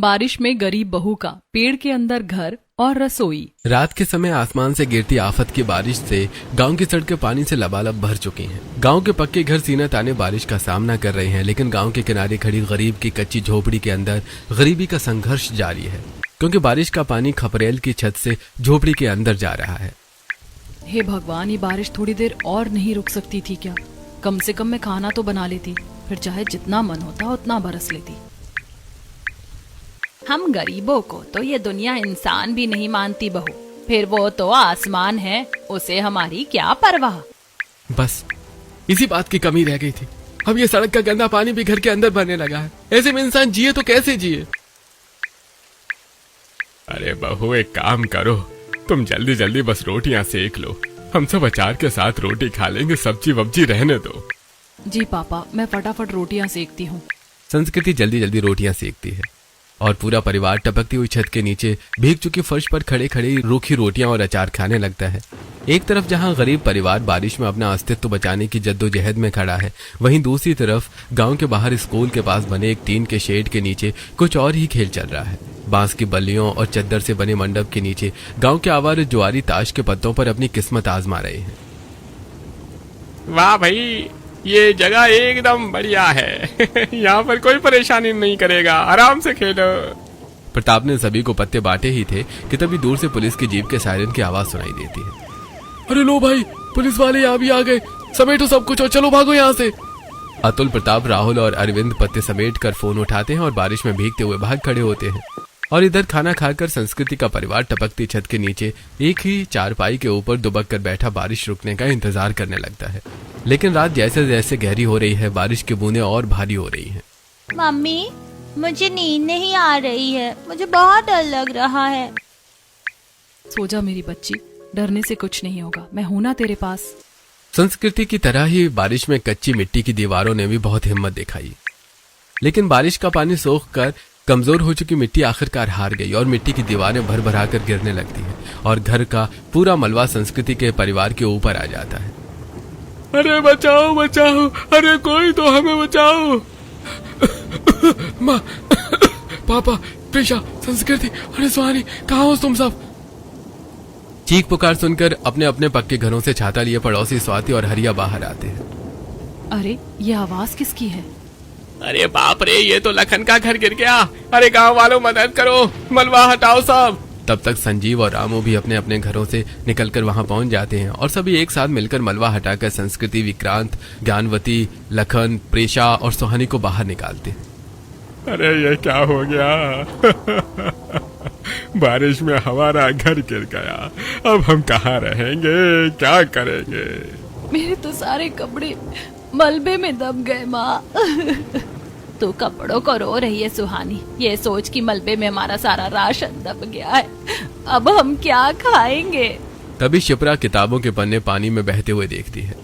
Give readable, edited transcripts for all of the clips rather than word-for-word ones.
बारिश में गरीब बहू का पेड़ के अंदर घर और रसोई। रात के समय आसमान से गिरती आफत की बारिश से गांव की सड़कें पानी से लबालब भर चुकी हैं। गांव के पक्के घर सीना ताने बारिश का सामना कर रहे हैं, लेकिन गांव के किनारे खड़ी गरीब की कच्ची झोपड़ी के अंदर गरीबी का संघर्ष जारी है, क्योंकि बारिश का पानी खपरेल की छत से झोपड़ी के अंदर जा रहा है। हे भगवान, ये बारिश थोड़ी देर और नहीं रुक सकती थी क्या? कम से कम मैं खाना तो बना लेती, फिर चाहे जितना मन होता उतना बरस लेती। हम गरीबों को तो ये दुनिया इंसान भी नहीं मानती बहू, फिर वो तो आसमान है, उसे हमारी क्या परवाह। बस इसी बात की कमी रह गई थी। अब ये सड़क का गंदा पानी भी घर के अंदर भरने लगा है। ऐसे में इंसान जिए तो कैसे जिए? अरे बहू, एक काम करो, तुम जल्दी जल्दी बस रोटियां सेक लो। हम सब अचार के साथ रोटी खा लेंगे, सब्जी वब्जी रहने दो। जी पापा, मैं फटाफट रोटियां सेकती हूँ। संस्कृति जल्दी जल्दी रोटियां सेकती है और पूरा परिवार टपकती हुई छत के नीचे भीग चुकी फर्श पर खड़े खड़े रूखी रोटियां और अचार खाने लगता है। एक तरफ जहां गरीब परिवार बारिश में अपना अस्तित्व बचाने की जद्दोजहद में खड़ा है, वहीं दूसरी तरफ गांव के बाहर स्कूल के पास बने एक टीन के शेड के नीचे कुछ और ही खेल चल रहा है। बांस की बल्लियों और चद्दर से बने मंडप के नीचे गांव के आवारे जुआरी ताश के पत्तों पर अपनी किस्मत आजमा रहे हैं। वाह भाई, ये जगह एकदम बढ़िया है। यहाँ पर कोई परेशानी नहीं करेगा, आराम से खेलो। प्रताप ने सभी को पत्ते बांटे ही थे कि तभी दूर से पुलिस की जीप के सायरन की आवाज सुनाई देती है। अरे लो भाई, पुलिस वाले यहाँ भी आ गए, समेटो सब कुछ और चलो भागो यहाँ से। अतुल, प्रताप, राहुल और अरविंद पत्ते समेट कर फोन उठाते हैं और बारिश में भीगते हुए भाग खड़े होते हैं। और इधर खाना खाकर संस्कृति का परिवार टपकती छत के नीचे एक ही चारपाई के ऊपर दुबक कर बैठा बारिश रुकने का इंतजार करने लगता है। लेकिन रात जैसे जैसे गहरी हो रही है, बारिश की बूंदें और भारी हो रही हैं। मम्मी, मुझे नींद नहीं आ रही है, मुझे बहुत डर लग रहा है। सो जा मेरी बच्ची, डरने से कुछ नहीं होगा, मैं हूं ना तेरे पास। संस्कृति की तरह ही बारिश में कच्ची मिट्टी की दीवारों ने भी बहुत हिम्मत दिखाई, लेकिन बारिश का पानी सोख कर कमजोर हो चुकी मिट्टी आखिरकार हार गई और मिट्टी की दीवारें भर भरा कर गिरने लगती हैं और घर का पूरा मलबा संस्कृति के परिवार के ऊपर आ जाता है। अरे बचाओ बचाओ, अरे कोई तो हमें बचाओ। माँ, पापा, प्रिशा, संस्कृति, अरे सुहानी, कहाँ हो तुम सब? चीख पुकार सुनकर अपने अपने पक्के घरों से छाता लिए पड़ोसी स्वाति और हरिया बाहर आते हैं। अरे ये आवाज किसकी है? अरे बाप रे, ये तो लखन का घर गिर गया। अरे गांव वालों मदद करो, मलबा हटाओ सब। तब तक संजीव और रामू भी अपने अपने घरों से निकलकर वहां पहुंच जाते हैं और सभी एक साथ मिलकर मलबा हटाकर संस्कृति, विक्रांत, ज्ञानवती, लखन, प्रेषा और सुहानी को बाहर निकालते हैं। अरे ये क्या हो गया? बारिश में हमारा घर गिर गया, अब हम कहाँ रहेंगे, क्या करेंगे? मेरे तो सारे कपड़े मलबे में दब गए माँ। तू कपड़ों को रो रही है सुहानी, ये सोच कि मलबे में हमारा सारा राशन दब गया है, अब हम क्या खाएंगे? तभी शिप्रा किताबों के पन्ने पानी में बहते हुए देखती है।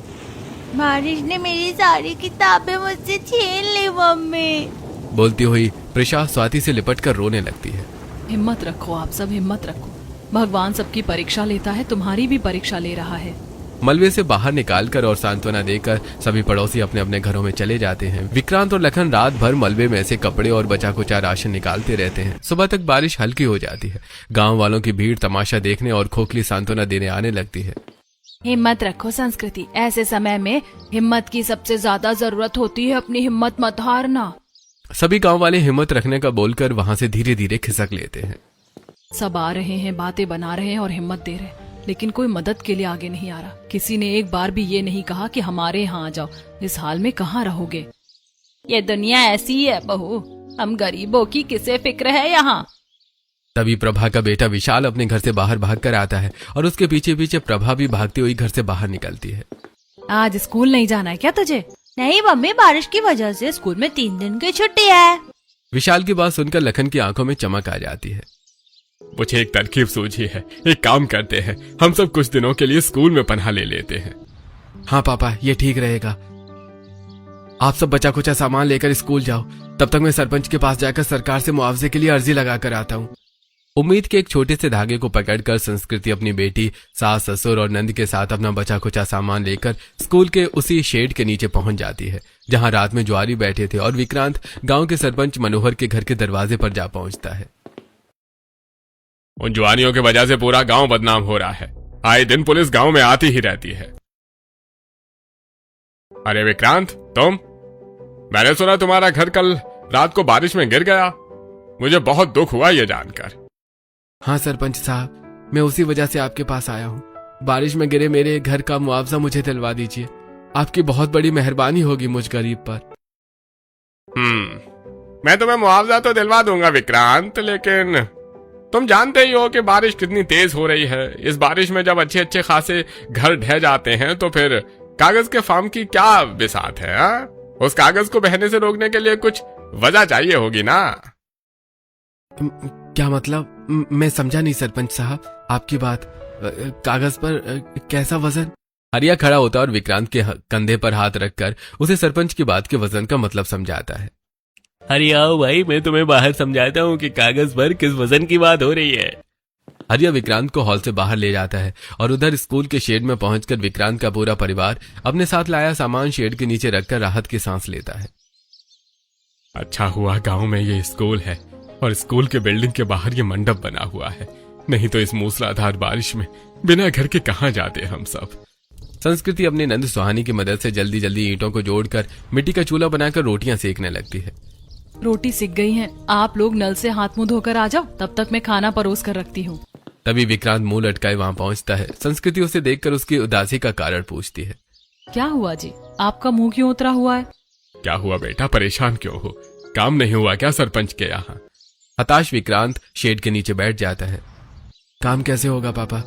बारिश ने मेरी सारी किताबें मुझसे छीन ली मम्मी। बोलती हुई प्रिशा स्वाति से लिपट कर रोने लगती है। हिम्मत रखो, आप सब हिम्मत रखो, भगवान सबकी परीक्षा लेता है, तुम्हारी भी परीक्षा ले रहा है। मलबे से बाहर निकालकर और सांत्वना देकर सभी पड़ोसी अपने अपने घरों में चले जाते हैं। विक्रांत और लखन रात भर मलबे में से कपड़े और बचा कुचा राशन निकालते रहते हैं। सुबह तक बारिश हल्की हो जाती है। गांव वालों की भीड़ तमाशा देखने और खोखली सांत्वना देने आने लगती है। हिम्मत रखो संस्कृति, ऐसे समय में हिम्मत की सबसे ज्यादा जरूरत होती है, अपनी हिम्मत मत हारना। सभी गांव वाले हिम्मत रखने का बोलकर वहां से धीरे धीरे खिसक लेते हैं। सब आ रहे हैं, बातें बना रहे हैं और हिम्मत दे रहे हैं, लेकिन कोई मदद के लिए आगे नहीं आ रहा। किसी ने एक बार भी ये नहीं कहा कि हमारे यहाँ आ जाओ, इस हाल में कहाँ रहोगे? ये दुनिया ऐसी ही है बहू, हम गरीबों की किसे फिक्र है यहाँ। तभी प्रभा का बेटा विशाल अपने घर से बाहर भाग कर आता है और उसके पीछे पीछे प्रभा भी भागती हुई घर से बाहर निकलती है। आज स्कूल नहीं जाना है क्या तुझे? नहीं मम्मी, बारिश की वजह से स्कूल में 3 दिन की छुट्टी है। विशाल की बात सुनकर लखन की आंखों में चमक आ जाती है। मुझे एक तरकीब सूझी है, एक काम करते हैं, हम सब कुछ दिनों के लिए स्कूल में पनाह ले लेते हैं। हाँ पापा, ये ठीक रहेगा। आप सब बचा कुचा सामान लेकर स्कूल जाओ, तब तक मैं सरपंच के पास जाकर सरकार से मुआवजे के लिए अर्जी लगा कर आता हूँ। उम्मीद के एक छोटे से धागे को पकड़कर संस्कृति अपनी बेटी, सास, ससुर और नंद के साथ अपना बचा खुचा सामान लेकर स्कूल के उसी शेड के नीचे पहुंच जाती है जहां रात में ज्वारी बैठे थे, और विक्रांत गांव के सरपंच मनोहर के घर के दरवाजे पर जा पहुंचता है। उन जुआनियों की वजह से पूरा गांव बदनाम हो रहा है। आए दिन पुलिस गांव में आती ही रहती है। अरे विक्रांत, तुम? मैंने सुना तुम्हारा घर कल रात को बारिश में गिर गया। मुझे बहुत दुख हुआ ये जानकर। हाँ सरपंच साहब, मैं उसी वजह से आपके पास आया हूँ। बारिश में गिरे मेरे घर का मुआवजा मुझे दिलवा दीजिए। आपकी बहुत बड़ी मेहरबानी होगी मुझ गरीब पर। मैं तुम्हें मुआवजा तो दिलवा दूंगा विक्रांत, लेकिन तुम जानते ही हो कि बारिश कितनी तेज हो रही है। इस बारिश में जब अच्छे अच्छे खासे घर ढह जाते हैं तो फिर कागज के फार्म की क्या बिसात है? हा? उस कागज को बहने से रोकने के लिए कुछ वजह चाहिए होगी ना। क्या मतलब? मैं समझा नहीं सरपंच साहब आपकी बात। कागज पर कैसा वजन? हरिया खड़ा होता और विक्रांत के कंधे पर हाथ रखकर उसे सरपंच की बात के वजन का मतलब समझाता है। हरिया भाई, मैं तुम्हें बाहर समझाता हूँ कि कागज पर किस वजन की बात हो रही है। हरिया विक्रांत को हॉल से बाहर ले जाता है और उधर स्कूल के शेड में पहुंचकर विक्रांत का पूरा परिवार अपने साथ लाया सामान शेड के नीचे रखकर राहत की सांस लेता है। अच्छा हुआ गांव में ये स्कूल है और स्कूल के बिल्डिंग के बाहर ये मंडप बना हुआ है, नहीं तो इस मूसलाधार बारिश में बिना घर के कहां जाते हम सब। संस्कृति अपने नंद सुहानी की मदद से जल्दी जल्दी ईंटों को जोड़कर मिट्टी का चूल्हा बनाकर रोटियां सेकने लगती है। रोटी सिक गई हैं। आप लोग नल से हाथ मुंह धोकर आ जाओ, तब तक मैं खाना परोस कर रखती हूँ। तभी विक्रांत मुंह लटकाए वहां पहुंचता है। संस्कृति उसे देखकर उसकी उदासी का कारण पूछती है। क्या हुआ जी, आपका मुंह क्यों उतरा हुआ है? क्या हुआ बेटा, परेशान क्यों हो? काम नहीं हुआ क्या सरपंच के यहाँ? हताश विक्रांत शेड के नीचे बैठ जाता है। काम कैसे होगा पापा?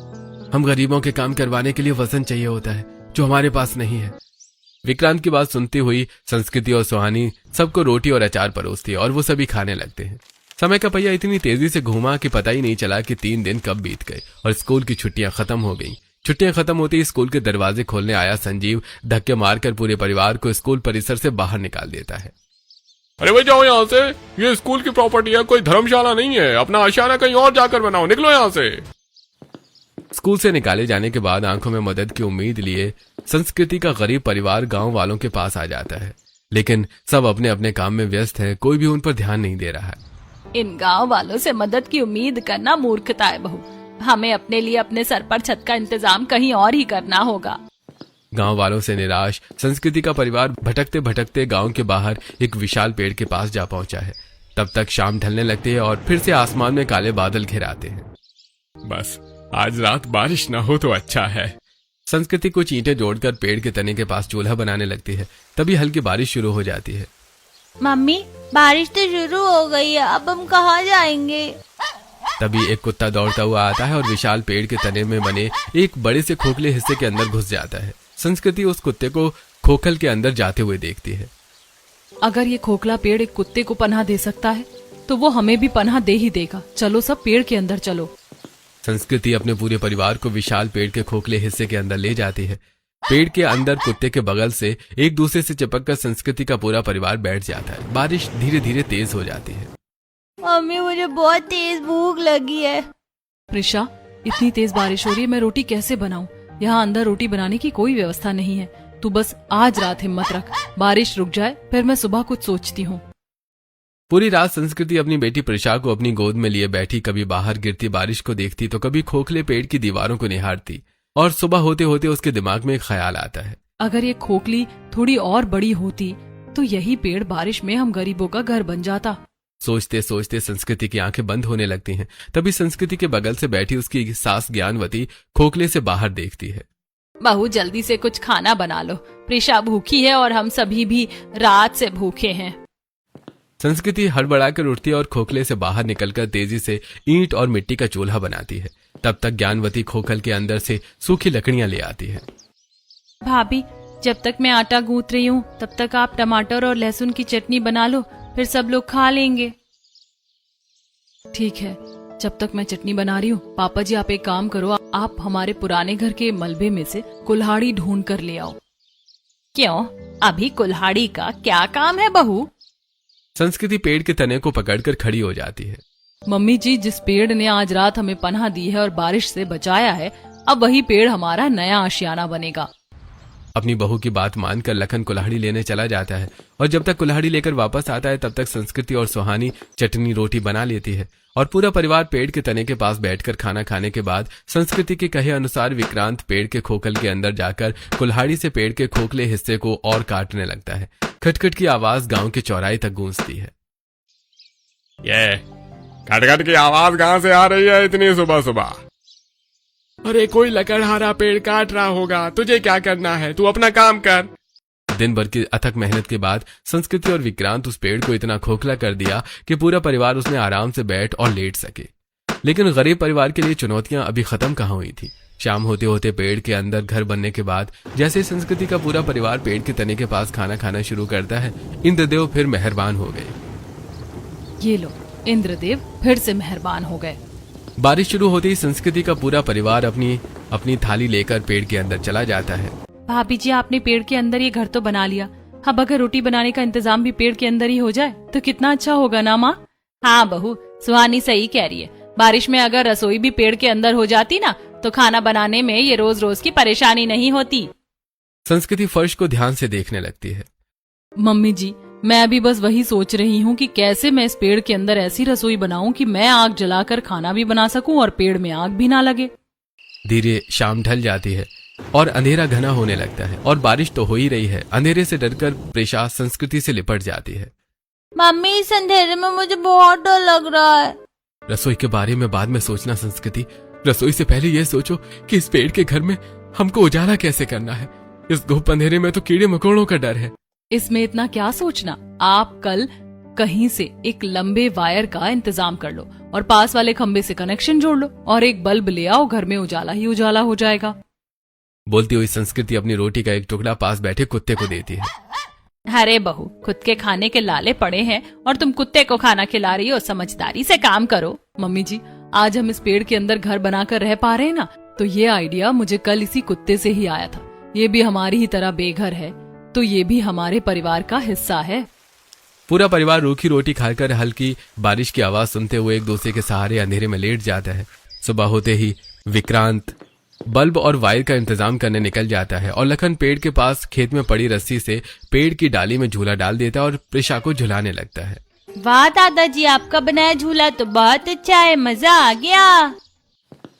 हम गरीबों के काम करवाने के लिए वजन चाहिए होता है जो हमारे पास नहीं है। विक्रांत की बात सुनती हुई संस्कृति और सुहानी सबको रोटी और अचार परोसती है और वो सभी खाने लगते हैं। समय का पहिया इतनी तेजी से घूमा कि पता ही नहीं चला कि 3 दिन कब बीत गए और स्कूल की छुट्टियां खत्म हो गईं। छुट्टियां खत्म होते ही स्कूल के दरवाजे खोलने आया संजीव धक्के मारकर पूरे परिवार को स्कूल परिसर से बाहर निकाल देता है। अरे भाई जाओ यहाँ से, ये स्कूल की प्रॉपर्टी है, कोई धर्मशाला नहीं है। अपना आशियाना कहीं और जाकर बनाओ, निकलो यहाँ से। स्कूल से निकाले जाने के बाद आंखों में मदद की उम्मीद लिए संस्कृति का गरीब परिवार गांव वालों के पास आ जाता है, लेकिन सब अपने अपने काम में व्यस्त हैं। कोई भी उन पर ध्यान नहीं दे रहा है। इन गांव वालों से मदद की उम्मीद करना मूर्खता है बहू। हमें अपने लिए अपने सर पर छत का इंतजाम कहीं और ही करना होगा। गांव वालों से निराश संस्कृति का परिवार भटकते भटकते गांव के बाहर एक विशाल पेड़ के पास जा पहुंचा है। तब तक शाम ढलने लगती है और फिर से आसमान में काले बादल घिराते हैं। बस आज रात बारिश ना हो तो अच्छा है। संस्कृति कुछ ईंटें जोड़कर पेड़ के तने के पास चूल्हा बनाने लगती है। तभी हल्की बारिश शुरू हो जाती है। मम्मी, बारिश तो शुरू हो गई है, अब हम कहाँ जाएंगे? तभी एक कुत्ता दौड़ता हुआ आता है और विशाल पेड़ के तने में बने एक बड़े से खोखले हिस्से के अंदर घुस जाता है। संस्कृति उस कुत्ते को खोखल के अंदर जाते हुए देखती है। अगर ये खोखला पेड़ एक कुत्ते को पनाह दे सकता है तो वो हमें भी पनाह दे ही देगा। चलो सब पेड़ के अंदर चलो। संस्कृति अपने पूरे परिवार को विशाल पेड़ के खोखले हिस्से के अंदर ले जाती है। पेड़ के अंदर कुत्ते के बगल से एक दूसरे से चिपककर संस्कृति का पूरा परिवार बैठ जाता है। बारिश धीरे धीरे तेज हो जाती है। मम्मी, मुझे बहुत तेज भूख लगी है। प्रिशा, इतनी तेज बारिश हो रही है, मैं रोटी कैसे बनाऊं? यहाँ अंदर रोटी बनाने की कोई व्यवस्था नहीं है। तू बस आज रात हिम्मत रख, बारिश रुक जाए फिर मैं सुबह कुछ सोचती हूँ। पूरी रात संस्कृति अपनी बेटी प्रिशा को अपनी गोद में लिए बैठी कभी बाहर गिरती बारिश को देखती तो कभी खोखले पेड़ की दीवारों को निहारती। और सुबह होते होते उसके दिमाग में एक ख्याल आता है। अगर ये खोखली थोड़ी और बड़ी होती तो यही पेड़ बारिश में हम गरीबों का घर बन जाता। सोचते सोचते संस्कृति की आंखें बंद होने लगती हैं। तभी संस्कृति के बगल से बैठी उसकी सास ज्ञानवती खोखले से बाहर देखती है। बहू जल्दी से कुछ खाना बना लो, प्रिशा भूखी है और हम सभी भी रात से भूखे हैं। संस्कृति हड़बड़ाकर उठती है और खोखले से बाहर निकलकर तेजी से ईंट और मिट्टी का चूल्हा बनाती है। तब तक ज्ञानवती खोखल के अंदर से सूखी लकड़ियां ले आती है। भाभी, जब तक मैं आटा गूंथ रही हूँ तब तक आप टमाटर और लहसुन की चटनी बना लो, फिर सब लोग खा लेंगे। ठीक है, जब तक मैं चटनी बना रही हूँ पापा जी आप एक काम करो, आप हमारे पुराने घर के मलबे में से कुल्हाड़ी ढूंढ कर ले आओ। क्यों, अभी कुल्हाड़ी का क्या काम है बहू? संस्कृति पेड़ के तने को पकड़कर खड़ी हो जाती है। मम्मी जी, जिस पेड़ ने आज रात हमें पनाह दी है और बारिश से बचाया है, अब वही पेड़ हमारा नया आशियाना बनेगा। अपनी बहू की बात मानकर लखन कुल्हाड़ी लेने चला जाता है और जब तक कुल्हाड़ी लेकर वापस आता है तब तक संस्कृति और सुहानी चटनी रोटी बना लेती है और पूरा परिवार पेड़ के तने के पास बैठकर खाना खाने के बाद संस्कृति के कहे अनुसार विक्रांत पेड़ के खोखल के अंदर जाकर कुल्हाड़ी से पेड़ के खोखले हिस्से को और काटने लगता है। खटखट की आवाज गांव के चौराहे तक गूंजती है। ये खटखट की आवाज कहां से आ रही है इतनी सुबह सुबह? अरे कोई लकड़हारा पेड़ काट रहा होगा, तुझे क्या करना है, तू अपना काम कर। दिन भर की अथक मेहनत के बाद संस्कृति और विक्रांत उस पेड़ को इतना खोखला कर दिया कि पूरा परिवार उसमें आराम से बैठ और लेट सके। लेकिन गरीब परिवार के लिए चुनौतियां अभी खत्म कहां हुई थी। शाम होते होते पेड़ के अंदर घर बनने के बाद जैसे संस्कृति का पूरा परिवार पेड़ के तने के पास खाना खाना शुरू करता है, इंद्रदेव फिर मेहरबान हो गए। ये लो, इंद्रदेव फिर से मेहरबान हो गए। बारिश शुरू होते ही संस्कृति का पूरा परिवार अपनी थाली लेकर पेड़ के अंदर चला जाता है। भाभी जी, आपने पेड़ के अंदर ये घर तो बना लिया, अब अगर रोटी बनाने का इंतजाम भी पेड़ के अंदर ही हो जाए तो कितना अच्छा होगा ना माँ? हाँ बहू, सुहानी सही कह रही है। बारिश में अगर रसोई भी पेड़ के अंदर हो जाती ना तो खाना बनाने में ये रोज रोज की परेशानी नहीं होती। संस्कृति फर्श को ध्यान से देखने लगती है। मम्मी जी, मैं अभी बस वही सोच रही हूँ कि कैसे मैं इस पेड़ के अंदर ऐसी रसोई बनाऊं कि मैं आग जलाकर खाना भी बना सकूं और पेड़ में आग भी ना लगे। धीरे शाम ढल जाती है और अंधेरा घना होने लगता है और बारिश तो हो ही रही है। अंधेरे से डरकर प्रेषा संस्कृति से लिपट जाती है। मम्मी, इस अंधेरे में मुझे बहुत डर लग रहा है। रसोई के बारे में बाद में सोचना संस्कृति, रसोई से पहले यह सोचो कि इस पेड़ के घर में हमको उजाला कैसे करना है। इस धूप अंधेरे में तो कीड़े मकोड़ों का डर है। इसमें इतना क्या सोचना, आप कल कहीं से एक लंबे वायर का इंतजाम कर लो और पास वाले खंबे से कनेक्शन जोड़ लो और एक बल्ब ले आओ, घर में उजाला ही उजाला हो जाएगा। बोलती हुई संस्कृति अपनी रोटी का एक टुकड़ा पास बैठे कुत्ते को देती है। अरे बहू, खुद के खाने के लाले पड़े हैं और तुम कुत्ते को खाना खिला रही हो, समझदारी से काम करो। मम्मी जी, आज हम इस पेड़ के अंदर घर बनाकर रह पा रहे हैं ना, तो ये आइडिया मुझे कल इसी कुत्ते से ही आया था। ये भी हमारी ही तरह बेघर है, तो ये भी हमारे परिवार का हिस्सा है। पूरा परिवार रूखी रोटी खाकर हल्की बारिश की आवाज सुनते हुए एक दूसरे के सहारे अंधेरे में लेट जाता है। सुबह होते ही विक्रांत बल्ब और वायर का इंतजाम करने निकल जाता है और लखन पेड़ के पास खेत में पड़ी रस्सी से पेड़ की डाली में झूला डाल देता है और प्रेषा को झुलाने लगता है। वाह दादाजी, आपका बनाया झूला तो बहुत अच्छा है, मजा आ गया।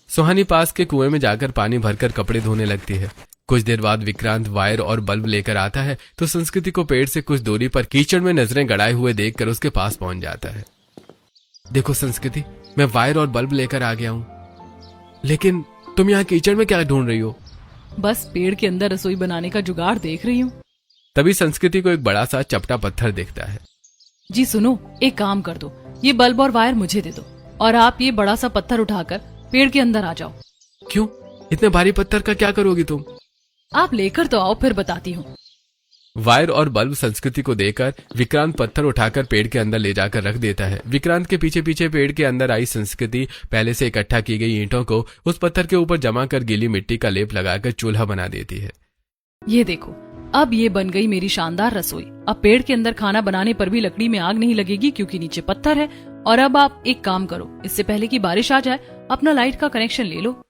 सुहानी पास के कुएं में जाकर पानी भरकर कपड़े धोने लगती है। कुछ देर बाद विक्रांत वायर और बल्ब लेकर आता है तो संस्कृति को पेड़ से कुछ दूरी पर कीचड़ में नजरें गड़ाए हुए देखकर उसके पास पहुंच जाता है। देखो संस्कृति, मैं वायर और बल्ब लेकर आ गया हूं, लेकिन तुम यहाँ कीचड़ में क्या ढूंढ रही हो? बस पेड़ के अंदर रसोई बनाने का जुगाड़ देख रही हूँ। तभी संस्कृति को एक बड़ा सा चपटा पत्थर दिखता है। जी सुनो, एक काम कर दो, ये बल्ब और वायर मुझे दे दो और आप ये बड़ा सा पत्थर उठाकर पेड़ के अंदर आ जाओ। क्यों? इतने भारी पत्थर का क्या करोगी तुम? आप लेकर तो आओ, फिर बताती हूँ। वायर और बल्ब संस्कृति को देकर विक्रांत पत्थर उठाकर पेड़ के अंदर ले जाकर रख देता है। विक्रांत के पीछे पीछे पेड़ के अंदर आई संस्कृति पहले से इकट्ठा की गई ईंटों को उस पत्थर के ऊपर जमा कर गीली मिट्टी का लेप लगाकर चूल्हा बना देती है। ये देखो, अब ये बन गई मेरी शानदार रसोई। अब पेड़ के अंदर खाना बनाने पर भी लकड़ी में आग नहीं लगेगी क्योंकि नीचे पत्थर है। और अब आप एक काम करो, इससे पहले कि बारिश आ जाए अपना लाइट का कनेक्शन ले लो।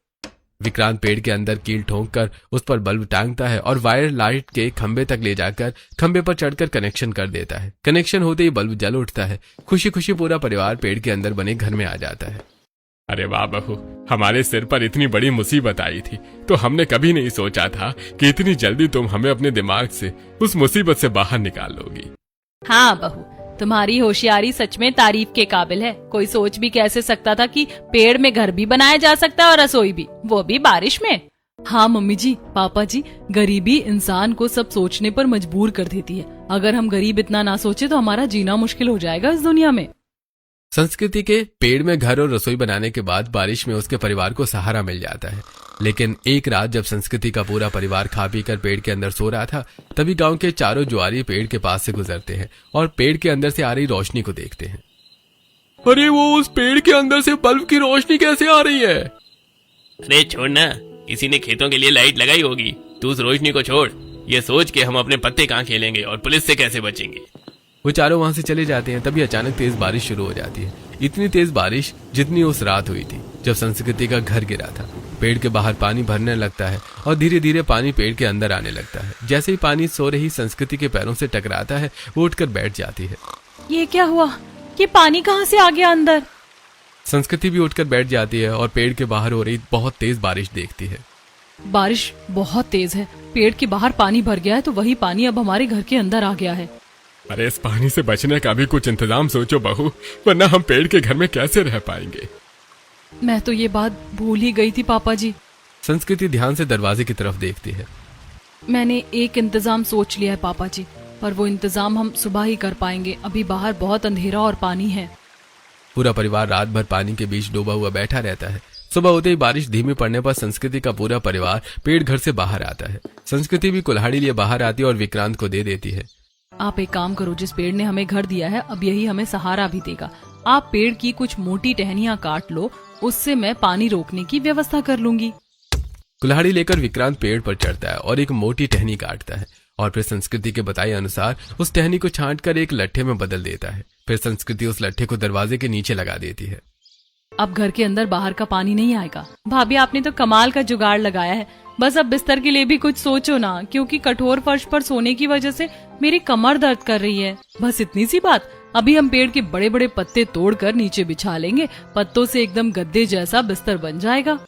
विक्रांत पेड़ के अंदर कील ठोंक कर उस पर बल्ब टांगता है और वायर लाइट के खंबे तक ले जाकर खंबे पर चढ़कर कनेक्शन कर देता है। कनेक्शन होते ही बल्ब जल उठता है। खुशी खुशी पूरा परिवार पेड़ के अंदर बने घर में आ जाता है। अरे वाह बहू, हमारे सिर पर इतनी बड़ी मुसीबत आई थी तो हमने कभी नहीं सोचा था कि इतनी जल्दी तुम हमें अपने दिमाग से उस मुसीबत से बाहर निकाल लोगी। हाँ बहू, तुम्हारी होशियारी सच में तारीफ के काबिल है। कोई सोच भी कैसे सकता था कि पेड़ में घर भी बनाया जा सकता है और रसोई भी, वो भी बारिश में। हाँ मम्मी जी, पापा जी, गरीबी इंसान को सब सोचने पर मजबूर कर देती है। अगर हम गरीब इतना ना सोचे तो हमारा जीना मुश्किल हो जाएगा इस दुनिया में। संस्कृति के पेड़ में घर और रसोई बनाने के बाद बारिश में उसके परिवार को सहारा मिल जाता है। लेकिन एक रात जब संस्कृति का पूरा परिवार खा पी कर पेड़ के अंदर सो रहा था, तभी गांव के चारों जुआरी पेड़ के पास से गुजरते हैं और पेड़ के अंदर से आ रही रोशनी को देखते हैं। अरे वो उस पेड़ के अंदर से बल्ब की रोशनी कैसे आ रही है? अरे छोड़ ना, किसी ने खेतों के लिए लाइट लगाई होगी। तू उस रोशनी को छोड़, ये सोच के हम अपने पत्ते कहाँ खेलेंगे और पुलिस से कैसे बचेंगे। वो चारों वहां से चले जाते हैं। तभी अचानक तेज बारिश शुरू हो जाती है। इतनी तेज बारिश जितनी उस रात हुई थी जब संस्कृति का घर गिरा था। पेड़ के बाहर पानी भरने लगता है और धीरे धीरे पानी पेड़ के अंदर आने लगता है। जैसे ही पानी सो रही संस्कृति के पैरों से टकराता है वो उठकर बैठ जाती है। ये क्या हुआ? ये पानी कहाँ से आ गया अंदर? संस्कृति भी उठकर बैठ जाती है और पेड़ के बाहर हो रही बहुत तेज बारिश देखती है। बारिश बहुत तेज है, पेड़ के बाहर पानी भर गया है, तो वही पानी अब हमारे घर के अंदर आ गया है। अरे इस पानी से बचने का भी कुछ इंतजाम सोचो बहू, वरना हम पेड़ के घर में कैसे रह पाएंगे। मैं तो ये बात भूल ही गई थी पापा जी। संस्कृति ध्यान से दरवाजे की तरफ देखती है। मैंने एक इंतजाम सोच लिया है पापा जी, पर वो इंतजाम हम सुबह ही कर पाएंगे। अभी बाहर बहुत अंधेरा और पानी है। पूरा परिवार रात भर पानी के बीच डूबा हुआ बैठा रहता है। सुबह होते ही बारिश धीमी पड़ने पर संस्कृति का पूरा परिवार पेड़ घर से बाहर आता है। संस्कृति भी कुल्हाड़ी लिए बाहर आती है और विक्रांत को दे देती है। आप एक काम करो, जिस पेड़ ने हमें घर दिया है अब यही हमें सहारा भी देगा। आप पेड़ की कुछ मोटी टहनियां काट लो, उससे मैं पानी रोकने की व्यवस्था कर लूंगी। कुल्हाड़ी लेकर विक्रांत पेड़ पर चढ़ता है और एक मोटी टहनी काटता है और फिर संस्कृति के बताए अनुसार उस टहनी को छांटकर एक लट्ठे में बदल देता है। फिर संस्कृति उस लट्ठे को दरवाजे के नीचे लगा देती है। अब घर के अंदर बाहर का पानी नहीं आएगा। भाभी आपने तो कमाल का जुगाड़ लगाया है। बस अब बिस्तर के लिए भी कुछ सोचो ना, क्योंकि कठोर फर्श पर सोने की वजह से मेरी कमर दर्द कर रही है। बस इतनी सी बात। अभी हम पेड़ के बड़े बड़े पत्ते तोड़कर नीचे बिछा लेंगे, पत्तों से एकदम गद्दे जैसा बिस्तर बन जाएगा।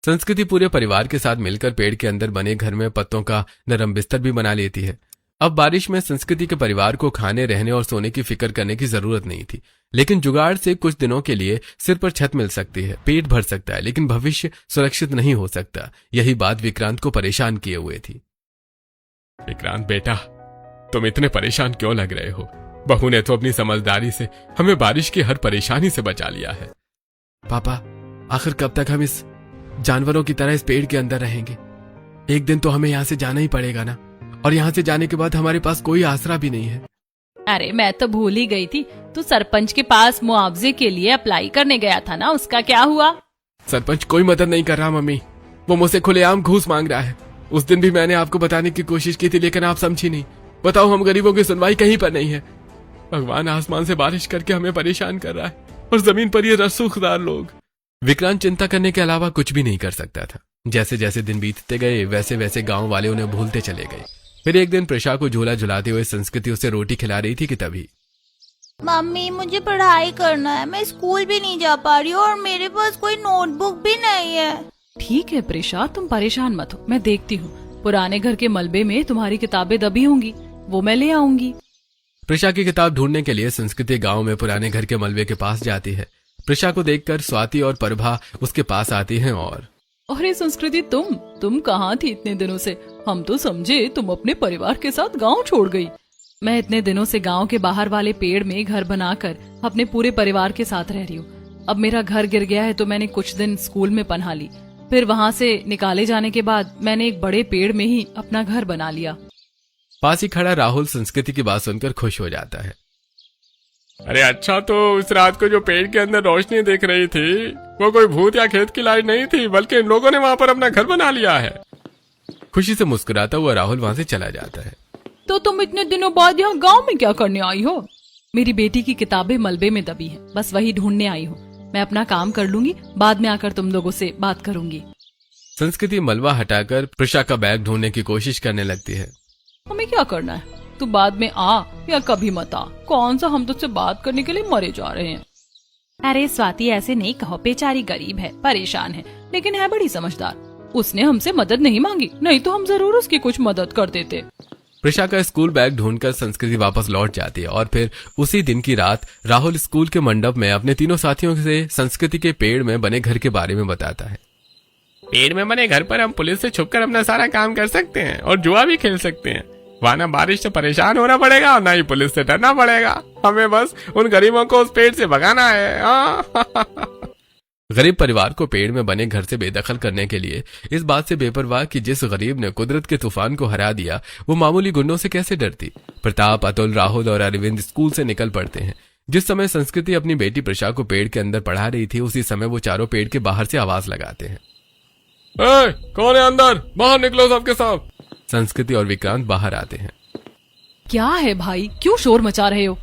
संस्कृति पूरे परिवार के साथ मिलकर पेड़ के अंदर बने घर में पत्तों का नरम बिस्तर भी बना लेती है। अब बारिश में संस्कृति के परिवार को खाने, रहने और सोने की फिक्र करने की जरूरत नहीं थी, लेकिन जुगाड़ से कुछ दिनों के लिए सिर पर छत मिल सकती है, पेट भर सकता है, लेकिन भविष्य सुरक्षित नहीं हो सकता। यही बात विक्रांत को परेशान किए हुए थी। विक्रांत बेटा, तुम इतने परेशान क्यों लग रहे हो? बहू ने तो अपनी समझदारी से हमें बारिश की हर परेशानी से बचा लिया है। पापा, आखिर कब तक हम इस जानवरों की तरह इस पेड़ के अंदर रहेंगे? एक दिन तो हमें यहाँ से जाना ही पड़ेगा ना, और यहाँ से जाने के बाद हमारे पास कोई आसरा भी नहीं है। अरे मैं तो भूल ही गई थी, तू सरपंच के पास मुआवजे के लिए अप्लाई करने गया था ना, उसका क्या हुआ? सरपंच कोई मदद नहीं कर रहा मम्मी, वो मुझसे खुलेआम घूस मांग रहा है। उस दिन भी मैंने आपको बताने की कोशिश की थी, लेकिन आप समझी नहीं। बताओ, हम गरीबों की सुनवाई कहीं पर नहीं है। भगवान आसमान से बारिश करके हमें परेशान कर रहा है और जमीन पर ये रसूखदार लोग। विक्रांत चिंता करने के अलावा कुछ भी नहीं कर सकता था। जैसे जैसे दिन बीतते गए वैसे वैसे गांव वाले उन्हें भूलते चले गए। फिर एक दिन प्रशा को झूला झुलाते हुए संस्कृति उसे रोटी खिला रही थी कि तभी मम्मी, मुझे पढ़ाई करना है, मैं स्कूल भी नहीं जा पा रही हूँ और मेरे पास कोई नोटबुक भी नहीं है। ठीक है प्रेषा, तुम परेशान मत हो, मैं देखती हूँ। पुराने घर के मलबे में तुम्हारी किताबें दबी होंगी, वो मैं ले आऊंगी। प्रशा की किताब ढूंढने के लिए संस्कृति गांव में पुराने घर के मलबे के पास जाती है। प्रशा को देखकर स्वाति और प्रभा उसके पास आती हैं और अरे संस्कृति, तुम कहाँ थी इतने दिनों से? हम तो समझे तुम अपने परिवार के साथ गांव छोड़ गई। मैं इतने दिनों से गांव के बाहर वाले पेड़ में घर बनाकर अपने पूरे परिवार के साथ रह रही हूँ। अब मेरा घर गिर गया है तो मैंने कुछ दिन स्कूल में पढ़ा ली। फिर वहाँ से निकाले जाने के बाद मैंने एक बड़े पेड़ में ही अपना घर बना लिया। पास ही खड़ा राहुल संस्कृति की बात सुनकर खुश हो जाता है। अरे अच्छा, तो उस रात को जो पेड़ के अंदर रोशनी दिख रही थी वो कोई भूत या खेत की लाइट नहीं थी, बल्कि इन लोगों ने वहाँ पर अपना घर बना लिया है। खुशी से मुस्कुराता हुआ राहुल वहाँ से चला जाता है। तो तुम इतने दिनों बाद यहाँ गांव में क्या करने आई हो? मेरी बेटी की किताबें मलबे में दबी हैं, बस वही ढूंढने आई हूँ। मैं अपना काम कर लूंगी, बाद में आकर तुम लोगों से बात करूंगी। संस्कृति मलबा हटाकर प्रशा का बैग ढूंढने की कोशिश करने लगती है। हमें क्या करना है? तू बाद में आ या कभी मत आ। कौन सा हम तुझसे बात करने के लिए मरे जा रहे हैं। अरे स्वाति, ऐसे नहीं कहो, बेचारी गरीब है, परेशान है, लेकिन है बड़ी समझदार। उसने हमसे मदद नहीं मांगी, नहीं तो हम जरूर उसकी कुछ मदद कर देते। प्रशा का स्कूल बैग ढूंढकर संस्कृति वापस लौट जाती है और फिर उसी दिन की रात राहुल स्कूल के मंडप में अपने तीनों साथियों से संस्कृति के पेड़ में बने घर के बारे में बताता है। पेड़ में बने घर पर हम पुलिस से छुपकर अपना सारा काम कर सकते हैं और जुआ भी खेल सकते हैं। वहाँ ना बारिश से परेशान होना पड़ेगा और ना ही पुलिस से डरना पड़ेगा। हमें बस उन गरीबों को उस पेड़ से भगाना है। गरीब परिवार को पेड़ में बने घर से बेदखल करने के लिए इस बात से बेपरवाह कि जिस गरीब ने कुदरत के तूफान को हरा दिया वो मामूली गुंडों से कैसे डरती। प्रताप, अतुल, राहुल और अरविंद स्कूल से निकल पड़ते हैं। जिस समय संस्कृति अपनी बेटी प्रशा को पेड़ के अंदर पढ़ा रही थी, उसी समय वो चारों पेड़ के बाहर से आवाज लगाते हैं। कौन है अंदर? बाहर निकलो सबके सब। संस्कृति और विक्रांत बाहर आते हैं। क्या है भाई, क्यों शोर मचा रहे हो?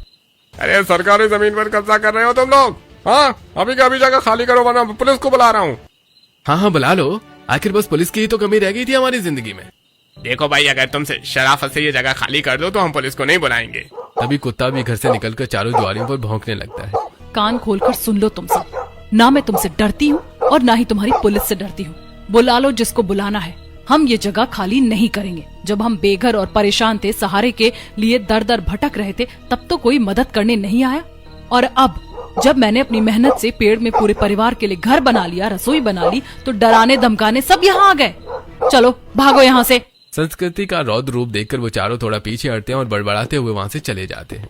अरे सरकारी जमीन पर कब्जा कर रहे हो तुम लोग। हाँ, अभी का अभी जगह खाली करो वरना पुलिस को बुला रहा हूँ। हाँ बुला लो, आखिर बस पुलिस की ही तो कमी रह गई थी हमारी जिंदगी में। देखो भाई, अगर तुमसे शराफत से ये जगह खाली कर दो तो हम पुलिस को नहीं बुलाएंगे। तभी कुत्ता भी घर से निकलकर चारों जुआरियों पर भौंकने लगता है। कान खोलकर सुन लो तुम सब, ना मैं तुमसे डरती हूँ और ना ही तुम्हारी पुलिस से डरती हूँ। बुला लो जिसको बुलाना है, हम ये जगह खाली नहीं करेंगे। जब हम बेघर और परेशान थे, सहारे के लिए दर दर भटक रहे थे, तब तो कोई मदद करने नहीं आया। और अब जब मैंने अपनी मेहनत से पेड़ में पूरे परिवार के लिए घर बना लिया, रसोई बना ली, तो डराने धमकाने सब यहाँ आ गए। चलो भागो यहाँ से। संस्कृति का रौद्र रूप देखकर वो चारों थोड़ा पीछे हटते हैं और बड़बड़ाते हुए वहां से चले जाते हैं।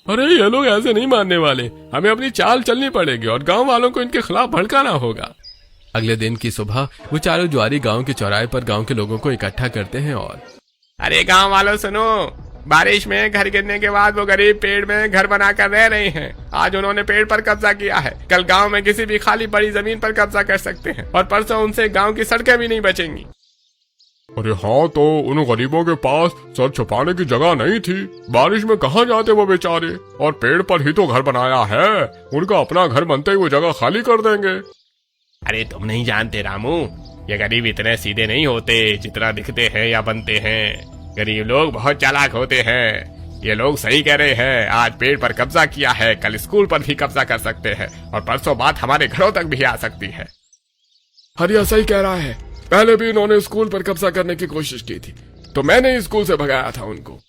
अरे ये लोग ऐसे नहीं मानने वाले, हमें अपनी चाल चलनी पड़ेगी और गांव वालों को इनके खिलाफ भड़काना होगा। अगले दिन की सुबह वो चारों जुआरी गांव के चौराहे पर गांव के लोगों को इकट्ठा करते हैं और अरे गांव वालों सुनो, बारिश में घर गिरने के बाद वो गरीब पेड़ में घर बनाकर रह रहे हैं। आज उन्होंने पेड़ पर कब्जा किया है, कल गांव में किसी भी खाली पड़ी जमीन पर कब्जा कर सकते हैं और परसों उनसे गांव की सड़कें भी नहीं बचेंगी। अरे हाँ, तो उन गरीबों के पास सर छुपाने की जगह नहीं थी, बारिश में कहाँ जाते वो बेचारे, और पेड़ पर ही तो घर बनाया है, उनका अपना घर बनते ही वो जगह खाली कर देंगे। अरे तुम नहीं जानते रामू, ये गरीब इतने सीधे नहीं होते जितना दिखते हैं या बनते हैं। गरीब लोग बहुत चालाक होते हैं। ये लोग सही कह रहे हैं, आज पेड़ पर कब्जा किया है, कल स्कूल पर भी कब्जा कर सकते हैं और परसों बात हमारे घरों तक भी आ सकती है। हरिया सही कह रहा है, पहले भी इन्होंने स्कूल पर कब्जा करने की कोशिश की थी, तो मैंने ही स्कूल से भगाया था उनको।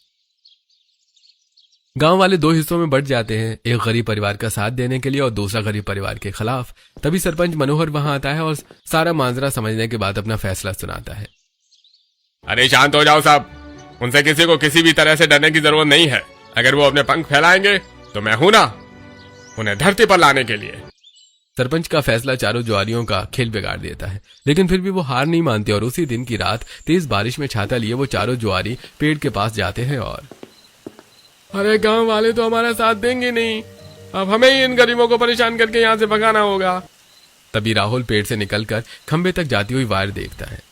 गांव वाले दो हिस्सों में बंट जाते हैं, एक गरीब परिवार का साथ देने के लिए और दूसरा गरीब परिवार के खिलाफ। तभी सरपंच मनोहर वहां आता है और सारा मांजरा समझने के बाद अपना फैसला सुनाता है। अरे शांत हो जाओ सब, उनसे किसी को किसी भी तरह से डरने की जरूरत नहीं है। अगर वो अपने पंख फैलाएंगे तो मैं हूं ना उन्हें धरती पर लाने के लिए। सरपंच का फैसला चारों जुआरियों का खेल बिगाड़ देता है, लेकिन फिर भी वो हार नहीं मानते और उसी दिन की रात तेज बारिश में छाता लिए वो चारों जुआरी पेड़ के पास जाते हैं और अरे गांव वाले तो हमारा साथ देंगे नहीं, अब हमें ही इन गरीबों को परेशान करके यहाँ से भगाना होगा। तभी राहुल पेड़ से निकलकर खंबे तक जाती हुई वायर देखता है।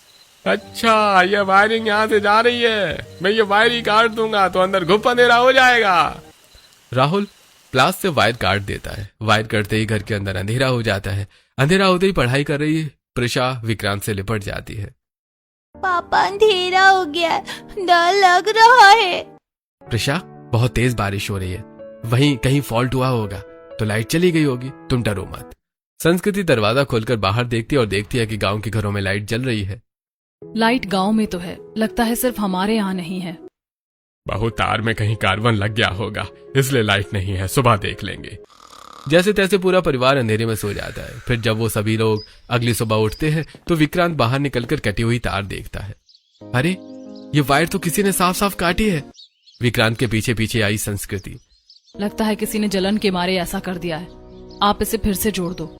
अच्छा, ये वायरिंग यहाँ से जा रही है, मैं ये वायर ही काट दूंगा तो अंदर घुप अंधेरा हो जाएगा। राहुल प्लास से वायर काट देता है। वायर कटते ही घर के अंदर अंधेरा हो जाता है। अंधेरा होते ही पढ़ाई कर रही प्रिशा विक्रांत से लिपट जाती है। पापा अंधेरा हो गया, डर लग रहा है। प्रिशा, बहुत तेज बारिश हो रही है, वहीं कहीं फॉल्ट हुआ होगा तो लाइट चली गई होगी, तुम डरो मत। संस्कृति दरवाजा खोलकर बाहर देखती और देखती है कि गांव के घरों में लाइट जल रही है। लाइट गांव में तो है, लगता है सिर्फ हमारे यहाँ नहीं है। बहुत तार में कहीं कार्बन लग गया होगा, इसलिए लाइट नहीं है, सुबह देख लेंगे। जैसे तैसे पूरा परिवार अंधेरे में सो जाता है। फिर जब वो सभी लोग अगली सुबह उठते हैं तो विक्रांत बाहर निकलकर कटी हुई तार देखता है। अरे, ये वायर तो किसी ने साफ साफ काटी है। विक्रांत के पीछे पीछे आई संस्कृति। लगता है किसी ने जलन के मारे ऐसा कर दिया है, आप इसे फिर से जोड़ दो।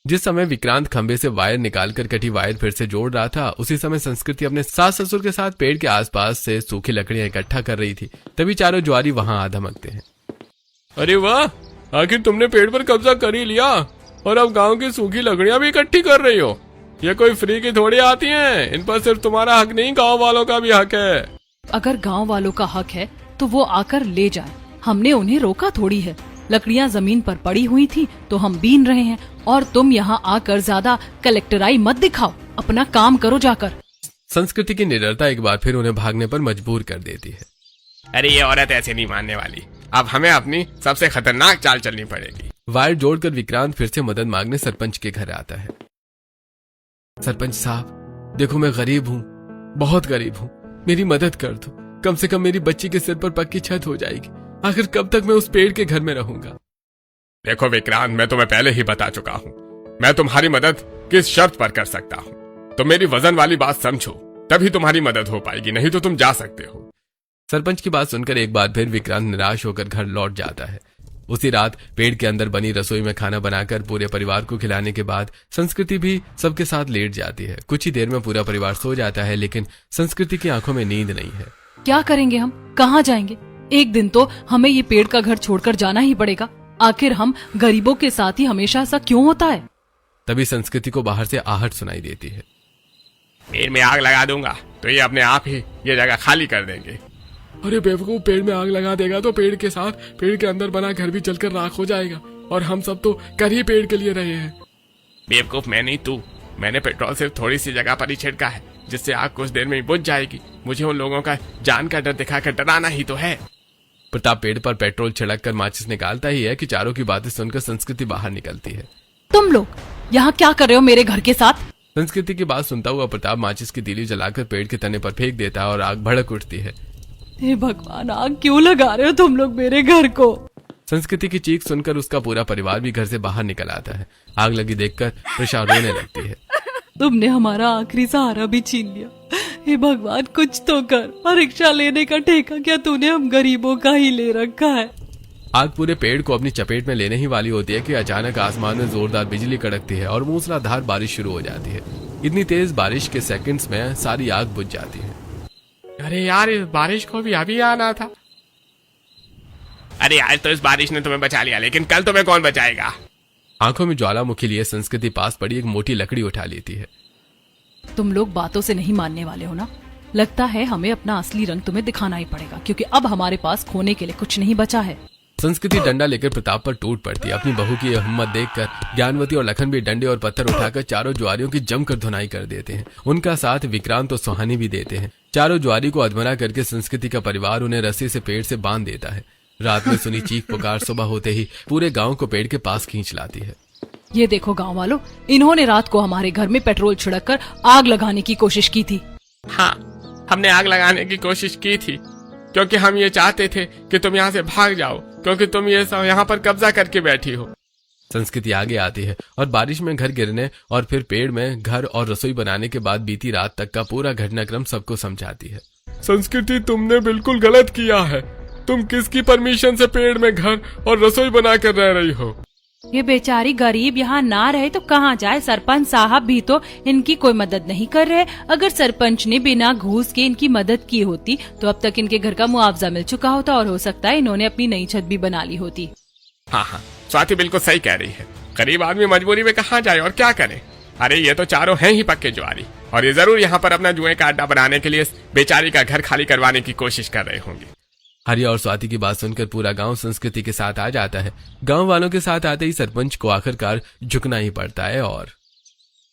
जिस समय विक्रांत खंबे से वायर निकालकर कटी वायर फिर से जोड़ रहा था, उसी समय संस्कृति अपने सास ससुर के साथ पेड़ के आसपास से सूखी लकड़ियां इकट्ठा कर रही थी। तभी चारों जुआरी वहां आ धमकते हैं। अरे वाह, आखिर तुमने पेड़ पर कब्जा कर ही लिया और अब गांव की सूखी लकड़ियां भी इकट्ठी कर रही हो। ये कोई फ्री की थोड़ी आती हैं, इन पर सिर्फ तुम्हारा हक नहीं, गांव वालों का भी हक है। अगर गांव वालों का हक है तो वो आकर ले जाए, हमने उन्हें रोका थोड़ी है। लकड़ियां जमीन पर पड़ी हुई थी तो हम बीन रहे हैं, और तुम यहाँ आकर ज्यादा कलेक्टराई मत दिखाओ, अपना काम करो जाकर। संस्कृति की निडरता एक बार फिर उन्हें भागने पर मजबूर कर देती है। अरे ये औरत ऐसे नहीं मानने वाली, अब हमें अपनी सबसे खतरनाक चाल चलनी पड़ेगी। वायर जोड़कर विक्रांत फिर से मदद मांगने सरपंच के घर आता है। सरपंच साहब, देखो मैं गरीब हूँ, बहुत गरीब हूँ, मेरी मदद कर दो। कम से कम मेरी बच्ची के सिर पर पक्की छत हो जाएगी। आखिर कब तक मैं उस पेड़ के घर में रहूंगा? देखो विक्रांत, मैं तुम्हें पहले ही बता चुका हूँ, मैं तुम्हारी मदद किस शर्त पर कर सकता हूँ। तो मेरी वजन वाली बात समझो, तभी तुम्हारी मदद हो पाएगी, नहीं तो तुम जा सकते हो। सरपंच की बात सुनकर एक बार फिर विक्रांत निराश होकर घर लौट जाता है। उसी रात पेड़ के अंदर बनी रसोई में खाना बनाकर पूरे परिवार को खिलाने के बाद संस्कृति भी सबके साथ लेट जाती है। कुछ ही देर में पूरा परिवार सो जाता है, लेकिन संस्कृति की आंखों में नींद नहीं है। क्या करेंगे हम, कहाँ जाएंगे? एक दिन तो हमें ये पेड़ का घर छोड़कर जाना ही पड़ेगा। आखिर हम गरीबों के साथ ही हमेशा ऐसा क्यों होता है? तभी संस्कृति को बाहर से आहट सुनाई देती है। पेड़ में आग लगा दूंगा तो ये अपने आप ही ये जगह खाली कर देंगे। अरे बेवकूफ, पेड़ में आग लगा देगा तो पेड़ के साथ पेड़ के अंदर बना घर भी जलकर राख हो जाएगा और हम सब तो कर ही पेड़ के लिए रहे हैं। बेवकूफ मैं नहीं तू। मैंने पेट्रोल सिर्फ थोड़ी सी जगह पर ही छिड़का है, जिससे आग कुछ देर में ही बुझ जाएगी। मुझे उन लोगों का जान का डर दिखाकर डराना ही तो है। प्रताप पेड़ पर पेट्रोल छिड़क कर माचिस निकालता ही है कि चारों की बातें सुनकर संस्कृति बाहर निकलती है। तुम लोग यहाँ क्या कर रहे हो मेरे घर के साथ? संस्कृति की बात सुनता हुआ प्रताप माचिस की तीली जलाकर पेड़ के तने पर फेंक देता है और आग भड़क उठती है। हे भगवान, आग क्यों लगा रहे हो तुम लोग मेरे घर को? संस्कृति की चीख सुनकर उसका पूरा परिवार भी घर से बाहर निकल आता है। आग लगी देखकर प्रशा रोने लगती है। तुमने हमारा आखिरी सहारा भी छीन लिया। हे भगवान, कुछ तो कर। परीक्षा लेने का ठेका क्या तूने हम गरीबों का ही ले रखा है? आग पूरे पेड़ को अपनी चपेट में लेने ही वाली होती है कि अचानक आसमान में जोरदार बिजली कड़कती है और मूसलाधार बारिश शुरू हो जाती है। इतनी तेज बारिश के सेकंड्स में सारी आग बुझ जाती है। अरे यार, इस बारिश को भी अभी आना था। अरे आज तो इस बारिश ने तुम्हें बचा लिया, लेकिन कल तुम्हें कौन बचाएगा? आंखों में ज्वालामुखी लिए संस्कृति पास पड़ी एक मोटी लकड़ी उठा लेती है। तुम लोग बातों से नहीं मानने वाले हो ना? लगता है हमें अपना असली रंग तुम्हें दिखाना ही पड़ेगा, क्योंकि अब हमारे पास खोने के लिए कुछ नहीं बचा है। संस्कृति डंडा लेकर प्रताप पर टूट पड़ती है। अपनी बहू की यह हिम्मत देखकर ज्ञानवती और लखन भी डंडे और पत्थर उठाकर चारों जुआरियों की जमकर धुनाई कर देते हैं। उनका साथ विक्रांत और सुहानी भी देते हैं। चारों जुआरी को अधमरा करके संस्कृति का परिवार उन्हें रस्सी से पेड़ से बांध देता है। रात में सुनी चीख पुकार सुबह होते ही पूरे गांव को पेड़ के पास खींच लाती है। ये देखो गांव वालों, इन्होंने रात को हमारे घर में पेट्रोल छिड़क कर आग लगाने की कोशिश की थी। हाँ, हमने आग लगाने की कोशिश की थी, क्योंकि हम ये चाहते थे कि तुम यहाँ से भाग जाओ, क्योंकि तुम ये सब यहाँ पर कब्जा करके बैठी हो। संस्कृति आगे आती है और बारिश में घर गिरने और फिर पेड़ में घर और रसोई बनाने के बाद बीती रात तक का पूरा घटनाक्रम सबको समझाती है। संस्कृति, तुमने बिल्कुल गलत किया है। तुम किसकी परमिशन से पेड़ में घर और रसोई बना कर रह रही हो? ये बेचारी गरीब यहाँ ना रहे तो कहाँ जाए? सरपंच साहब भी तो इनकी कोई मदद नहीं कर रहे। अगर सरपंच ने बिना घूस के इनकी मदद की होती तो अब तक इनके घर का मुआवजा मिल चुका होता और हो सकता है इन्होंने अपनी नई छत भी बना ली होती। हाँ हाँ, स्वाति बिल्कुल सही कह रही है। गरीब आदमी मजबूरी में कहाँ जाए और क्या करे? अरे ये तो चारों हैं ही पक्के जुआरी, और ये जरूर यहाँ पर अपना जुए का अड्डा बनाने के लिए बेचारी का घर खाली करवाने की कोशिश कर रहे होंगे। हरिया और स्वाति की बात सुनकर पूरा गांव संस्कृति के साथ आ जाता है। गांव वालों के साथ आते ही सरपंच को आखिरकार झुकना ही पड़ता है। और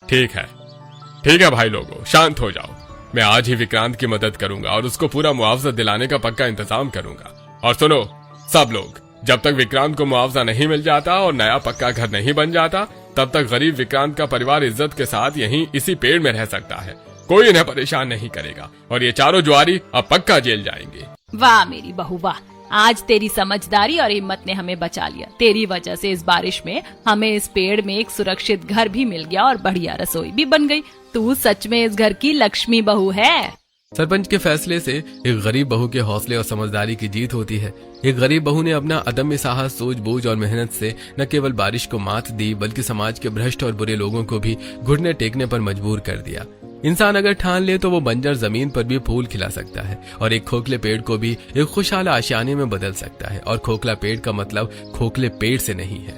ठीक है भाई लोगों, शांत हो जाओ। मैं आज ही विक्रांत की मदद करूंगा और उसको पूरा मुआवजा दिलाने का पक्का इंतजाम करूंगा। और सुनो सब लोग, जब तक विक्रांत को मुआवजा नहीं मिल जाता और नया पक्का घर नहीं बन जाता, तब तक गरीब विक्रांत का परिवार इज्जत के साथ यहीं इसी पेड़ में रह सकता है। कोई इन्हें परेशान नहीं करेगा और ये चारों जुआरी अब पक्का जेल जाएंगे। वाह मेरी बहू वाह, आज तेरी समझदारी और हिम्मत ने हमें बचा लिया। तेरी वजह से इस बारिश में हमें इस पेड़ में एक सुरक्षित घर भी मिल गया और बढ़िया रसोई भी बन गई। तू सच में इस घर की लक्ष्मी बहू है। सरपंच के फैसले से एक गरीब बहू के हौसले और समझदारी की जीत होती है। एक गरीब बहू ने अपना अदम्य साहस, सूझबूझ और मेहनत से न केवल बारिश को मात दी, बल्कि समाज के भ्रष्ट और बुरे लोगों को भी घुटने टेकने पर मजबूर कर दिया। इंसान अगर ठान ले तो वो बंजर जमीन पर भी फूल खिला सकता है और एक खोखले पेड़ को भी एक खुशहाल आशियाने में बदल सकता है। और खोखला पेड़ का मतलब खोखले पेड़ से नहीं है।